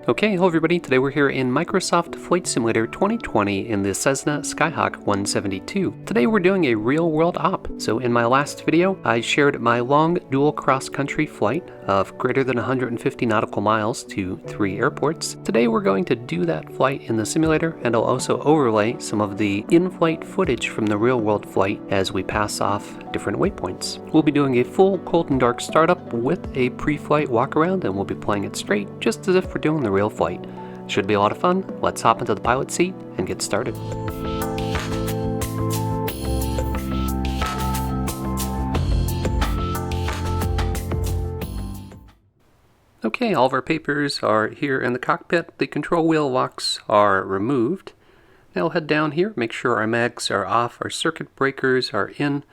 Okay, hello everybody. Today we're here in Microsoft Flight Simulator 2020 in the Cessna Skyhawk 172. Today we're doing a real-world op. So in my last video, I shared my long dual cross-country flight of greater than 150 nautical miles to 3 airports. Today we're going to do that flight in the simulator, and I'll also overlay some of the in-flight footage from the real-world flight as we pass off different waypoints. We'll be doing a full cold and dark startup with a pre-flight walk-around, and we'll be playing it straight, just as if we're doing the real flight. Should be a lot of fun. Let's hop into the pilot seat and get started. Okay, all of our papers are here in the cockpit. The control wheel locks are removed. Now we'll head down here, make sure our mags are off, our circuit breakers are in,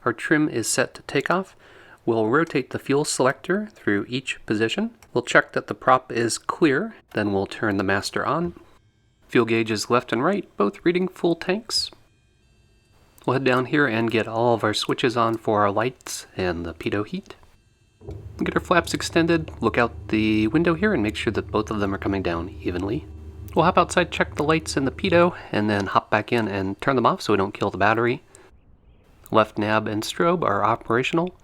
our trim is set to takeoff. We'll rotate the fuel selector through each position. We'll check that the prop is clear, then we'll turn the master on. Fuel gauges left and right, both reading full tanks. We'll head down here and get all of our switches on for our lights and the pitot heat. We'll get our flaps extended, look out the window here and make sure that both of them are coming down evenly. We'll hop outside, check the lights and the pitot, and then hop back in and turn them off so we don't kill the battery. Left nav and strobe are operational.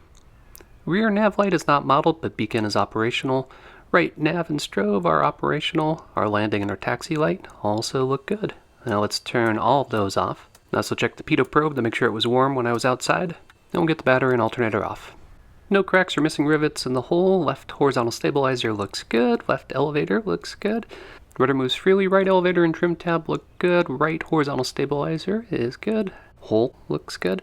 Rear nav light is not modeled, but beacon is operational. Right nav and strobe are operational. Our landing and our taxi light also look good. Now let's turn all of those off. Also check the pitot probe to make sure it was warm when I was outside. Then we'll get the battery and alternator off. No cracks or missing rivets in the hull. Left horizontal stabilizer looks good. Left elevator looks good. Rudder moves freely. Right elevator and trim tab look good. Right horizontal stabilizer is good. Hull looks good.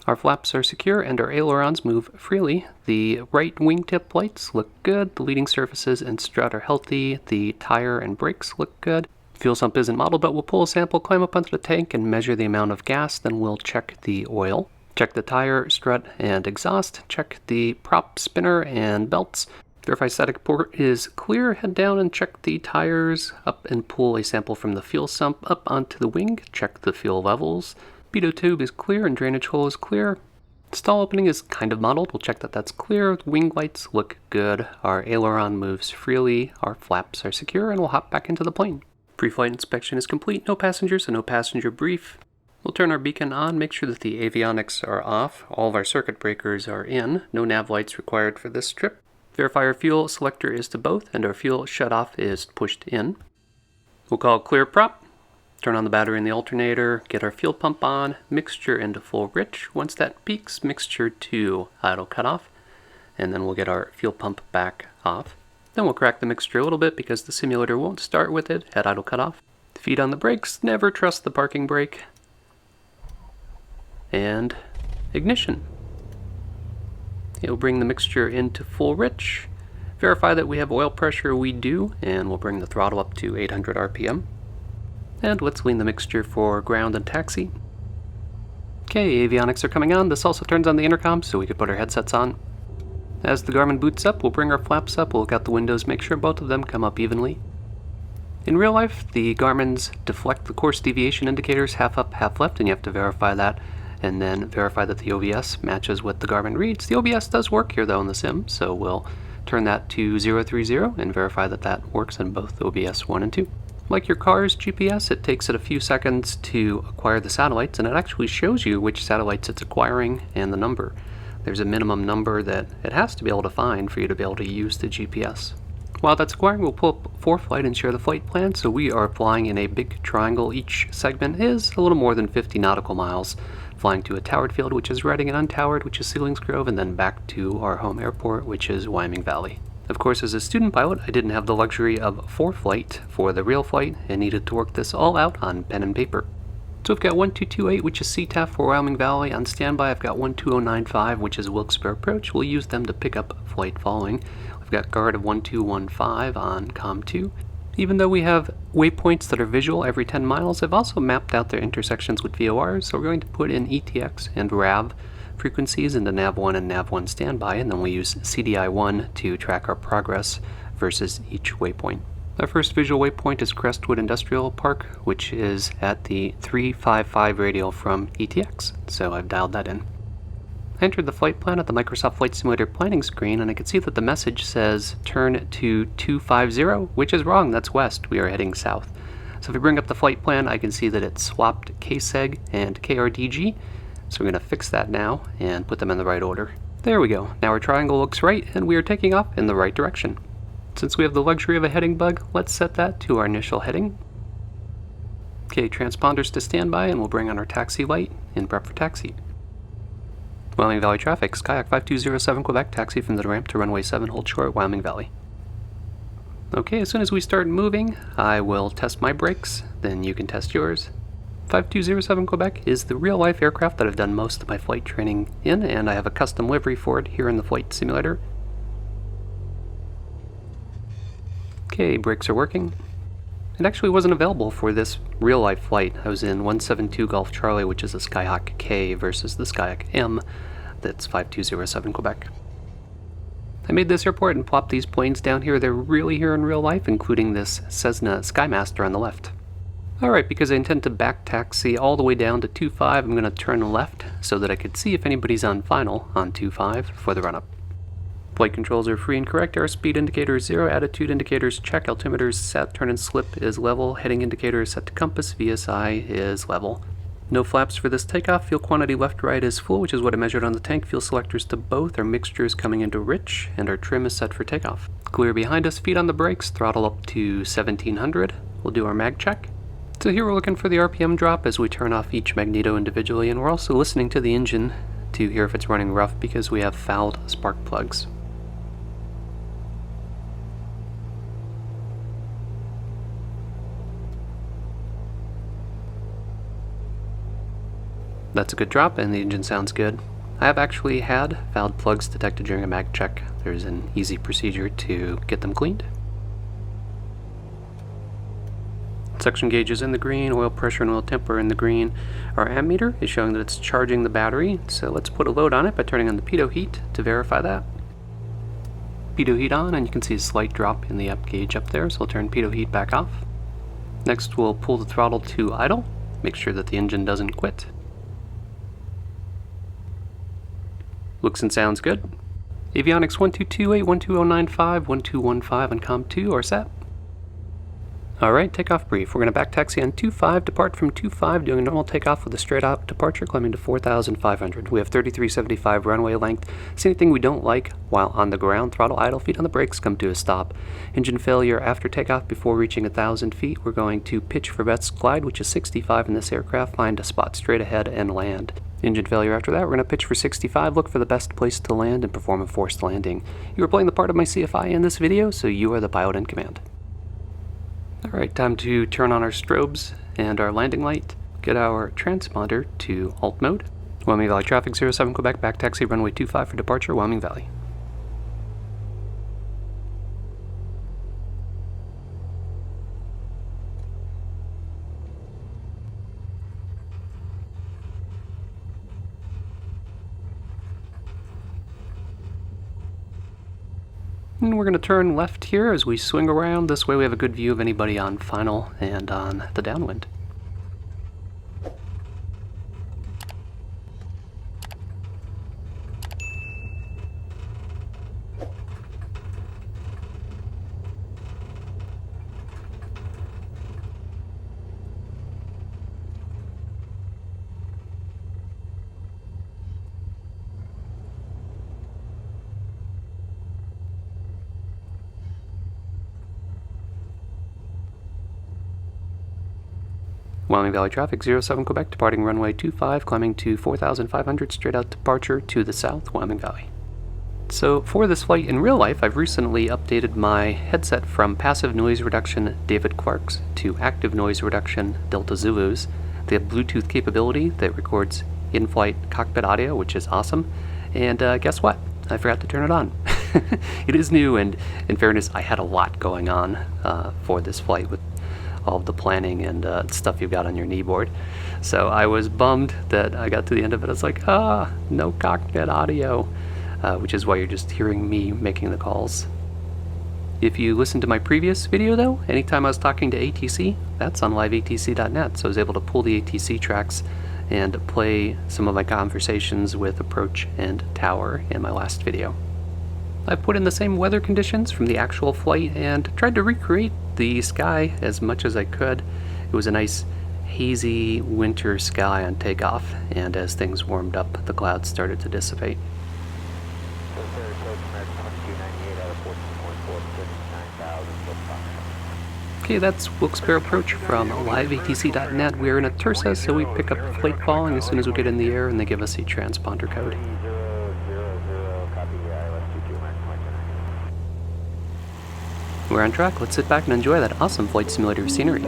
Our flaps are secure and our ailerons move freely. The right wingtip lights look good. The leading surfaces and strut are healthy. The tire and brakes look good. Fuel sump isn't modeled, but we'll pull a sample, climb up onto the tank, and measure the amount of gas. Then we'll check the oil. Check the tire, strut, and exhaust. Check the prop spinner and belts. Verify static port is clear. Head down and check the tires. Up and pull a sample from the fuel sump up onto the wing. Check the fuel levels. Pitot tube is clear and drainage hole is clear. Stall opening is kind of modeled. We'll check that that's clear. Wing lights look good. Our aileron moves freely. Our flaps are secure, and we'll hop back into the plane. Pre-flight inspection is complete. No passengers and no passenger brief. We'll turn our beacon on, make sure that the avionics are off. All of our circuit breakers are in. No nav lights required for this trip. Verify our fuel selector is to both, and our fuel shutoff is pushed in. We'll call clear prop. Turn on the battery and the alternator, get our fuel pump on, mixture into full rich. Once that peaks, mixture to idle cutoff, and then we'll get our fuel pump back off. Then we'll crack the mixture a little bit because the simulator won't start with it at idle cutoff. Feet on the brakes, never trust the parking brake. And ignition. It'll bring the mixture into full rich. Verify that we have oil pressure, we do, and we'll bring the throttle up to 800 RPM. And let's lean the mixture for ground and taxi. Okay, avionics are coming on. This also turns on the intercom so we could put our headsets on. As the Garmin boots up, we'll bring our flaps up, we'll look out the windows, make sure both of them come up evenly. In real life, the Garmin's deflect the course deviation indicators half up, half left, and you have to verify that, and then verify that the OBS matches what the Garmin reads. The OBS does work here though in the sim, so we'll turn that to 030 and verify that that works in both OBS 1 and 2. Like your car's GPS, it takes it a few seconds to acquire the satellites, and it actually shows you which satellites it's acquiring and the number. There's a minimum number that it has to be able to find for you to be able to use the GPS. While that's acquiring, we'll pull up Foreflight and share the flight plan. So we are flying in a big triangle. Each segment is a little more than 50 nautical miles, flying to a towered field, which is Reading, and untowered, which is Selinsgrove, and then back to our home airport, which is Wyoming Valley. Of course, as a student pilot, I didn't have the luxury of Foreflight for the real flight and needed to work this all out on pen and paper. So I've got 1228, which is CTAF for Wyoming Valley. On standby, I've got 12095, which is Wilkes-Barre approach. We'll use them to pick up flight following. We've got guard of 1215 on COM2. Even though we have waypoints that are visual every 10 miles, I've also mapped out their intersections with VORs, so we're going to put in ETX and RAV frequencies into NAV1 and NAV1 standby, and then we use CDI1 to track our progress versus each waypoint. Our first visual waypoint is Crestwood Industrial Park, which is at the 355 radial from ETX, so I've dialed that in. I entered the flight plan at the Microsoft Flight Simulator planning screen, and I can see that the message says turn to 250, which is wrong. That's west. We are heading south. So if we bring up the flight plan, I can see that it's swapped KSEG and KRDG. So we're going to fix that now and put them in the right order. There we go. Now our triangle looks right, and we are taking off in the right direction. Since we have the luxury of a heading bug, let's set that to our initial heading. Okay, transponders to standby, and we'll bring on our taxi light and prep for taxi. Wyoming Valley traffic, Skyhawk 5207 Quebec, taxi from the ramp to runway 7, hold short, Wyoming Valley. Okay, as soon as we start moving, I will test my brakes, then you can test yours. 5207 Quebec is the real-life aircraft that I've done most of my flight training in, and I have a custom livery for it here in the flight simulator. Okay, brakes are working. It actually wasn't available for this real-life flight. I was in 172 Golf Charlie, which is a Skyhawk K versus the Skyhawk M that's 5207 Quebec. I made this airport and plopped these planes down here. They're really here in real life, including this Cessna Skymaster on the left. Alright, because I intend to back taxi all the way down to 25, I'm going to turn left so that I could see if anybody's on final on 25 for the run-up. Flight controls are free and correct. Airspeed indicator is 0, attitude indicators check, altimeters set, turn and slip is level, heading indicator is set to compass, VSI is level. No flaps for this takeoff. Fuel quantity left-right is full, which is what I measured on the tank. Fuel selectors to both. Our mixture is coming into rich, and our trim is set for takeoff. Clear behind us, feet on the brakes, throttle up to 1700. We'll do our mag check. So here we're looking for the RPM drop as we turn off each magneto individually, and we're also listening to the engine to hear if it's running rough because we have fouled spark plugs. That's a good drop, and the engine sounds good. I have actually had fouled plugs detected during a mag check. There's an easy procedure to get them cleaned. Suction gauge is in the green, oil pressure and oil temp are in the green. Our ammeter is showing that it's charging the battery, so let's put a load on it by turning on the pitot heat to verify that. Pitot heat on, and you can see a slight drop in the up gauge up there, so we'll turn pitot heat back off. Next we'll pull the throttle to idle, make sure that the engine doesn't quit. Looks and sounds good. Avionics 1228, 12095, 1215 on COM 2 are set. Alright, takeoff brief. We're going to back taxi on 25, depart from 25, doing a normal takeoff with a straight out departure, climbing to 4,500. We have 3375 runway length. See anything we don't like while on the ground, throttle idle, feet on the brakes, come to a stop. Engine failure after takeoff before reaching 1,000 feet. We're going to pitch for Vets glide, which is 65 in this aircraft, find a spot straight ahead and land. Engine failure after that, we're going to pitch for 65, look for the best place to land, and perform a forced landing. You are playing the part of my CFI in this video, so you are the pilot in command. Alright, time to turn on our strobes and our landing light, get our transponder to alt mode. Wyoming Valley traffic 07 Quebec, back taxi runway 25 for departure, Wyoming Valley. And we're going to turn left here as we swing around. This way we have a good view of anybody on final and on the downwind. Wyoming Valley traffic 07 Quebec, departing runway 25, climbing to 4,500, straight out departure to the south, Wyoming Valley. So for this flight in real life, I've recently updated my headset from passive noise reduction David Clark's to active noise reduction Delta Zulu's. They have Bluetooth capability that records in-flight cockpit audio, which is awesome. And guess what? I forgot to turn it on. It is new, and in fairness, I had a lot going on for this flight with all of the planning and stuff you've got on your kneeboard. So I was bummed that I got to the end of it. I was like, no cockpit audio, which is why you're just hearing me making the calls. If you listen to my previous video though, anytime I was talking to ATC, that's on liveatc.net, so I was able to pull the ATC tracks and play some of my conversations with approach and tower in my last video. I've put in the same weather conditions from the actual flight and tried to recreate the sky as much as I could. It was a nice hazy winter sky on takeoff, and as things warmed up, the clouds started to dissipate. Okay, that's Wilkes-Barre approach from liveatc.net. We're in a Tursa, so we pick up flight following as soon as we get in the air, and they give us a transponder code. We're on track. Let's sit back and enjoy that awesome flight simulator scenery.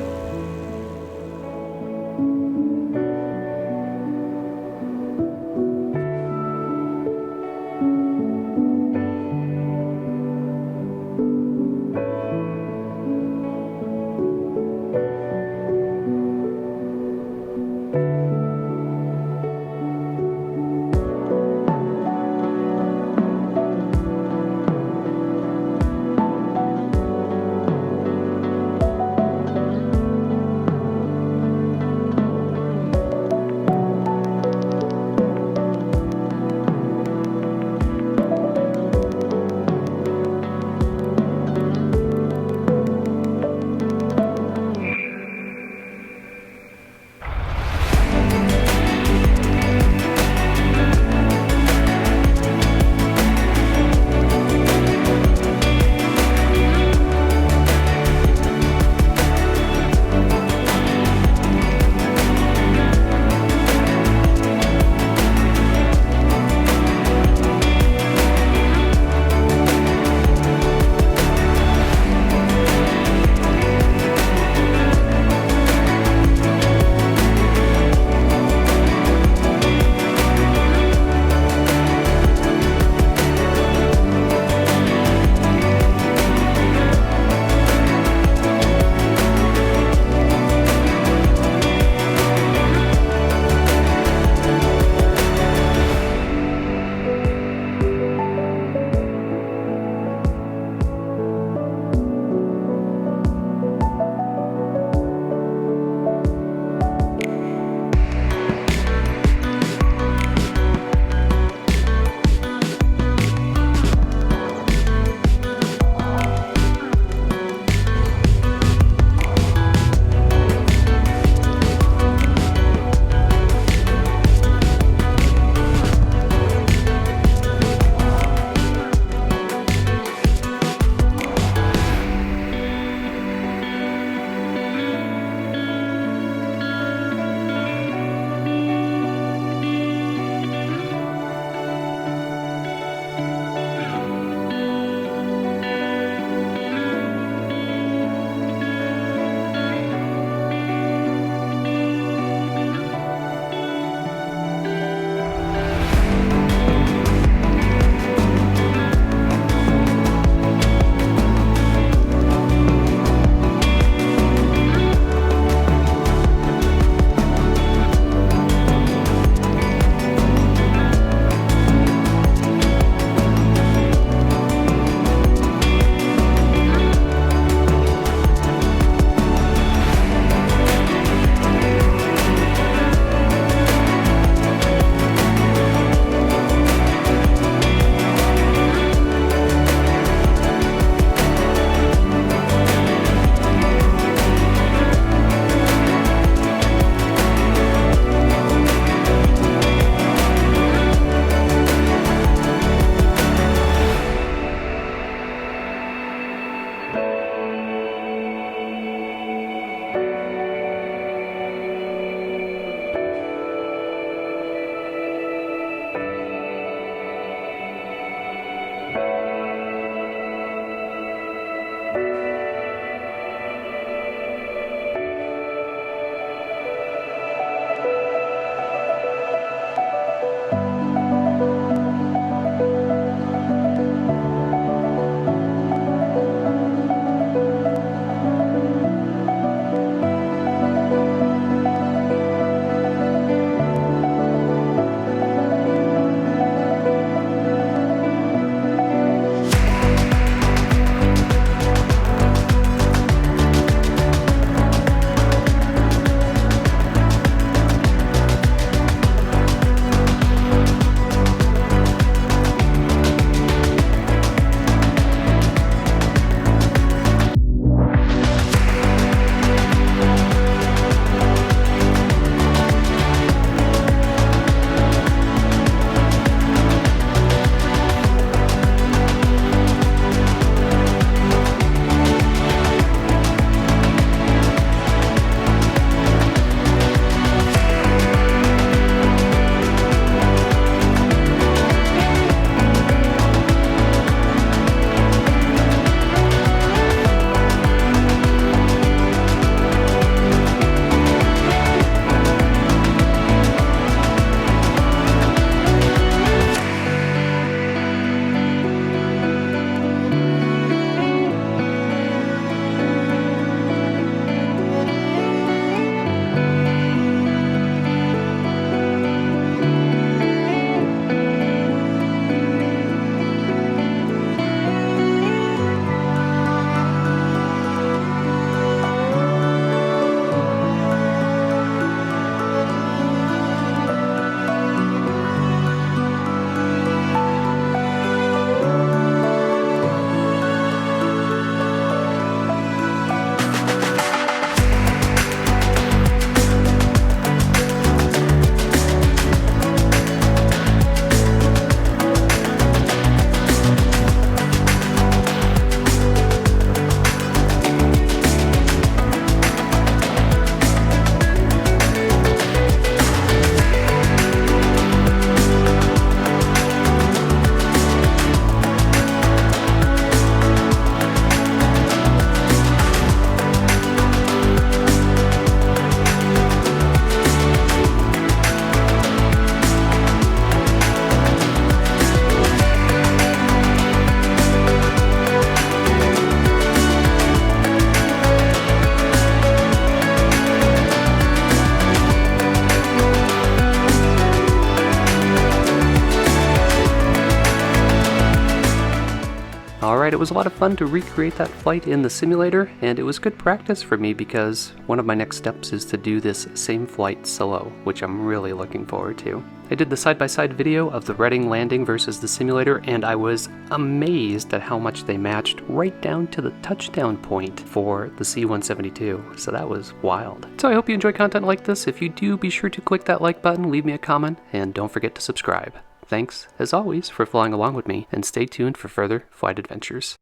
Alright, it was a lot of fun to recreate that flight in the simulator, and it was good practice for me because one of my next steps is to do this same flight solo, which I'm really looking forward to. I did the side-by-side video of the Reading landing versus the simulator, and I was amazed at how much they matched right down to the touchdown point for the C172, so that was wild. So I hope you enjoy content like this. If you do, be sure to click that like button, leave me a comment, and don't forget to subscribe. Thanks, as always, for flying along with me, and stay tuned for further flight adventures.